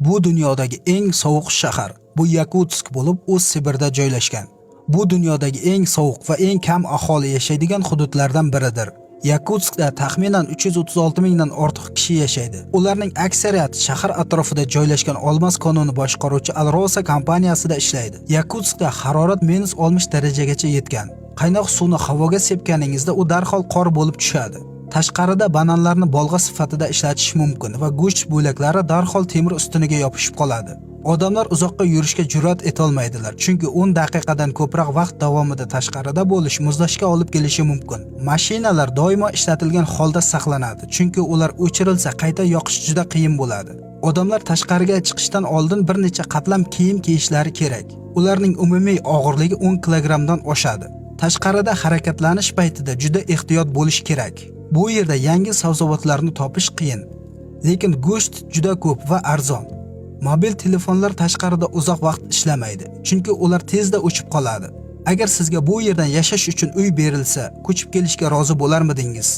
Bu dunyodagi eng sovuq shahar. Bu Yakutsk bo'lib, u Sibirda joylashgan. Bu dunyodagi eng sovuq va eng kam aholi yashaydigan hududlardan biridir. Yakutskda taxminan 336 mingdan ortiq kishi yashaydi. Ularning aksariyati shahar atrofida joylashgan olmos konini boshqaruvchi Alrosa kompaniyasida ishlaydi. Yakutskda harorat -60 darajagacha yetgan. Qaynoq suvni havoga sepganingizda u darhol qor bo'lib tushadi. Tashqarida bananlarni bolg'a sifatida ishlatish mumkin va go'sht bo'laklari darhol temir ustuniga yopishib qoladi. Odamlar uzoqqa yurishga jur'at etolmaydilar, chunki 10 daqiqadan ko'proq vaqt davomida tashqarida bo'lish muzlashga olib kelishi mumkin. Mashinalar doimo ishlatilgan holda saqlanadi, chunki ular o'chirilsa qayta yoqish juda qiyin bo'ladi. Odamlar tashqariga chiqishdan oldin bir necha qatlam kiyim kiyishlari kerak. Ularning umumiy og'irligi 10 kilogramdan oshadi. Tashqarida harakatlanish paytida juda ehtiyot bo'lish kerak. Bu yerda yangi sabzavotlarni topish qiyin, lekin go'sht juda ko'p va arzon. Mobil telefonlar tashqarida uzoq vaqt ishlamaydi, chunki ular tezda o'chib qoladi. Agar sizga bu yerdan yashash uchun uy berilsa, ko'chib kelishga rozi bo'larmidingiz?